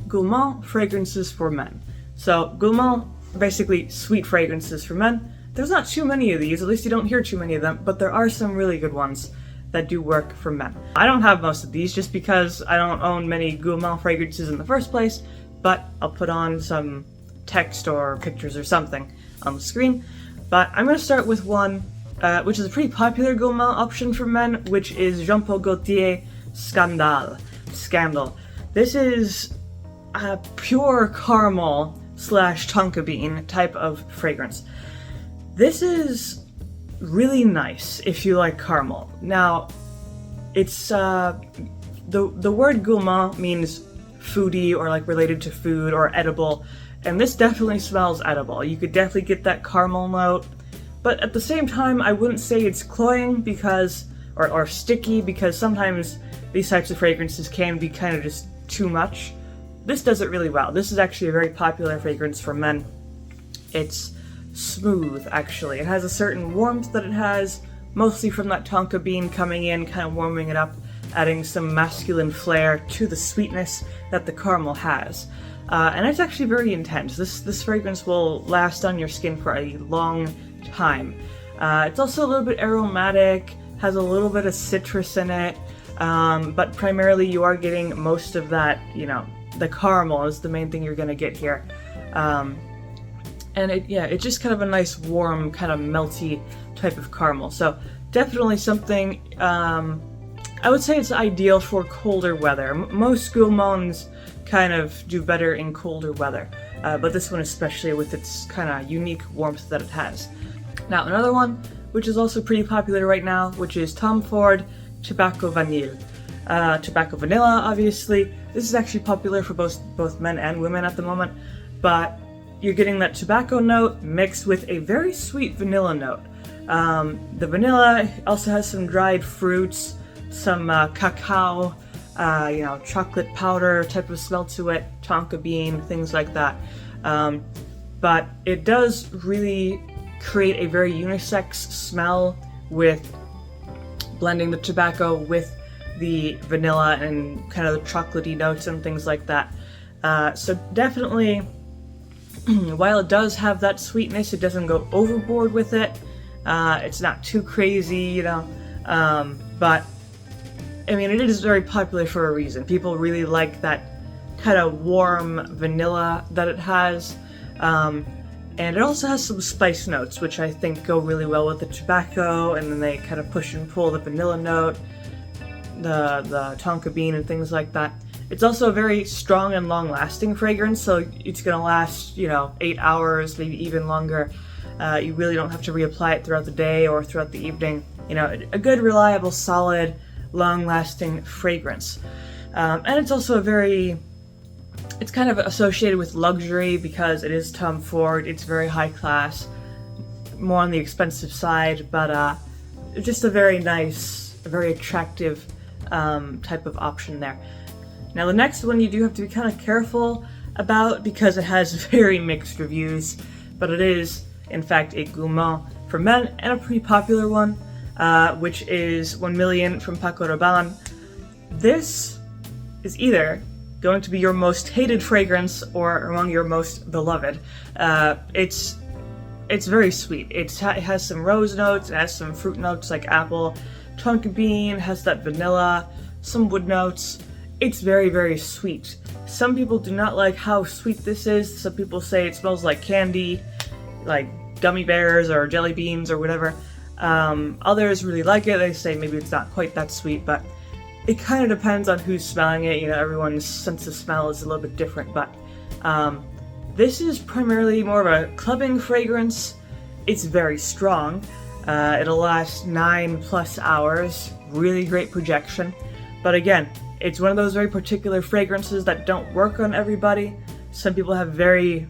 Gourmand fragrances for men. So Gourmand, basically sweet fragrances for men. There's not too many of these, at least you don't hear too many of them, but there are some really good ones that do work for men. I don't have most of these just because I don't own many Gourmand fragrances in the first place, but I'll put on some text or pictures or something on the screen. But I'm going to start with one which is a pretty popular Gourmand option for men, which is Jean Paul Gaultier Scandal. This is a pure caramel / tonka bean type of fragrance. This is really nice if you like caramel. Now, it's the word gourmand means foodie or like related to food or edible, and this definitely smells edible. You could definitely get that caramel note, but at the same time, I wouldn't say it's cloying because or sticky, because sometimes these types of fragrances can be kind of just too much. This does it really well. This is actually a very popular fragrance for men. It's smooth, actually. It has a certain warmth that it has, mostly from that tonka bean coming in, kind of warming it up, adding some masculine flair to the sweetness that the caramel has. And it's actually very intense. This fragrance will last on your skin for a long time. It's also a little bit aromatic, has a little bit of citrus in it, but primarily you are getting most of that, the caramel is the main thing you're going to get here. And it's just kind of a nice, warm, kind of melty type of caramel. So definitely something, I would say it's ideal for colder weather. Most gourmands kind of do better in colder weather, but this one especially with its kind of unique warmth that it has. Now another one, which is also pretty popular right now, which is Tom Ford Tobacco Vanille. Tobacco Vanilla, obviously. This is actually popular for both men and women at the moment, but you're getting that tobacco note mixed with a very sweet vanilla note. The vanilla also has some dried fruits, some cacao, chocolate powder type of smell to it, tonka bean, things like that. But it does really create a very unisex smell with blending the tobacco with the vanilla and kind of the chocolatey notes and things like that. So definitely, while it does have that sweetness, it doesn't go overboard with it. It's not too crazy, but I mean, it is very popular for a reason. People really like that kind of warm vanilla that it has. And it also has some spice notes, which I think go really well with the tobacco, and then they kind of push and pull the vanilla note, the tonka bean and things like that. It's also a very strong and long-lasting fragrance, so it's going to last, 8 hours, maybe even longer. You really don't have to reapply it throughout the day or throughout the evening. A good, reliable, solid, long-lasting fragrance. And it's also it's kind of associated with luxury because it is Tom Ford. It's very high class, more on the expensive side, but just a very nice, very attractive type of option there. Now the next one you do have to be kind of careful about because it has very mixed reviews, but it is in fact a Gourmand for men and a pretty popular one, which is 1 Million from Paco Rabanne. This is either going to be your most hated fragrance or among your most beloved. It's very sweet. It has some rose notes, it has some fruit notes like apple, tonka bean, has that vanilla, some wood notes. It's very, very sweet. Some people do not like how sweet this is. Some people say it smells like candy, like gummy bears or jelly beans or whatever. Others really like it. They say maybe it's not quite that sweet, but it kind of depends on who's smelling it. Everyone's sense of smell is a little bit different, but this is primarily more of a clubbing fragrance. It's very strong. It'll last 9+ hours. Really great projection. But again, it's one of those very particular fragrances that don't work on everybody. Some people have very,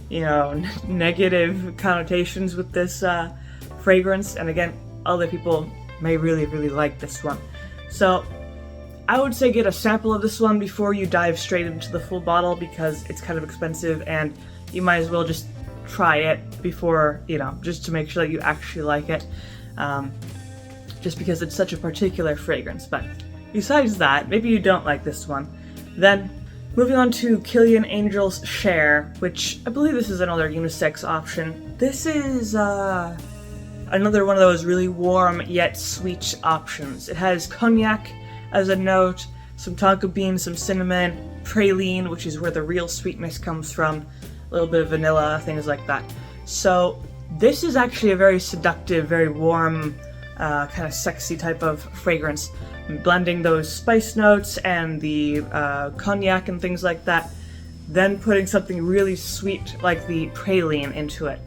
negative connotations with this fragrance, and again, other people may really, really like this one. So I would say get a sample of this one before you dive straight into the full bottle because it's kind of expensive and you might as well just try it before, just to make sure that you actually like it, just because it's such a particular fragrance. But besides that, maybe you don't like this one, then Moving on to Killian Angel's Share, which I believe this is another unisex option. This is another one of those really warm yet sweet options. It has cognac as a note, some tonka bean, some cinnamon, praline, which is where the real sweetness comes from, a little bit of vanilla, things like that. So this is actually a very seductive, very warm, kind of sexy type of fragrance. Blending those spice notes and the cognac and things like that, then putting something really sweet like the praline into it.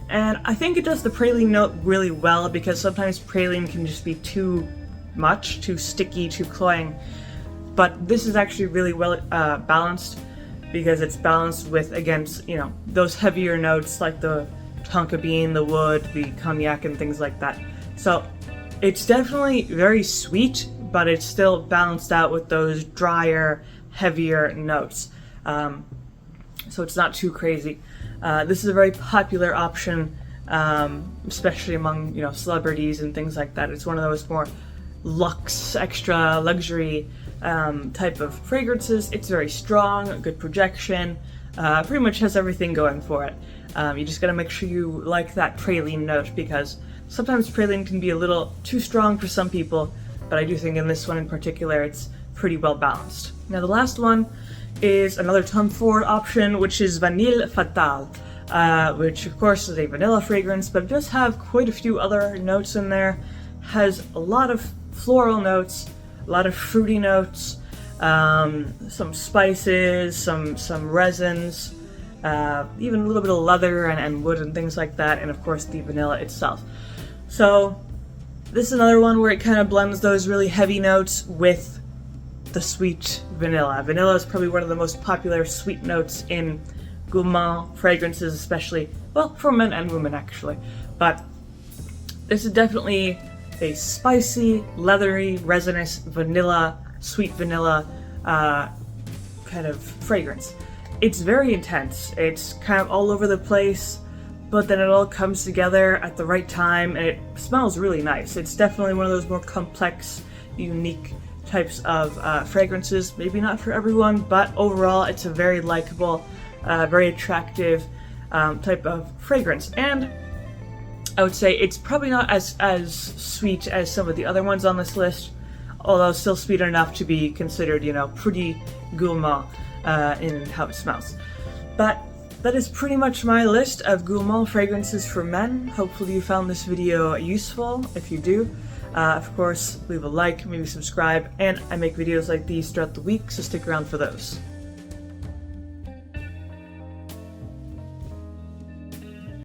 And I think it does the praline note really well, because sometimes praline can just be too much, too sticky, too cloying. But this is actually really well balanced, because it's balanced with, against, you know, those heavier notes like the tonka bean, the wood, the cognac, and things like that. So it's definitely very sweet, but it's still balanced out with those drier, heavier notes. So it's not too crazy. This is a very popular option, especially among, you know, celebrities and things like that. It's one of those more luxe, extra luxury type of fragrances. It's very strong, good projection, pretty much has everything going for it. You just gotta make sure you like that praline note, because sometimes praline can be a little too strong for some people, but I do think in this one in particular it's pretty well balanced. Now the last one is another Tom Ford option, which is Vanille Fatale, which of course is a vanilla fragrance, but it does have quite a few other notes in there. Has a lot of floral notes, a lot of fruity notes, some spices, some resins, even a little bit of leather and wood and things like that, and of course the vanilla itself. So this is another one where it kind of blends those really heavy notes with the sweet vanilla. Vanilla is probably one of the most popular sweet notes in Gourmand fragrances, especially, well, for men and women actually. But this is definitely a spicy, leathery, resinous vanilla, sweet vanilla kind of fragrance. It's very intense. It's kind of all over the place, but then it all comes together at the right time, and it smells really nice. It's definitely one of those more complex, unique types of fragrances. Maybe not for everyone, but overall it's a very likable, very attractive type of fragrance. And I would say it's probably not as sweet as some of the other ones on this list, although still sweet enough to be considered, you know, pretty gourmand in how it smells. But that is pretty much my list of Gourmand fragrances for men. Hopefully you found this video useful. If you do, of course, leave a like, maybe subscribe, and I make videos like these throughout the week, so stick around for those.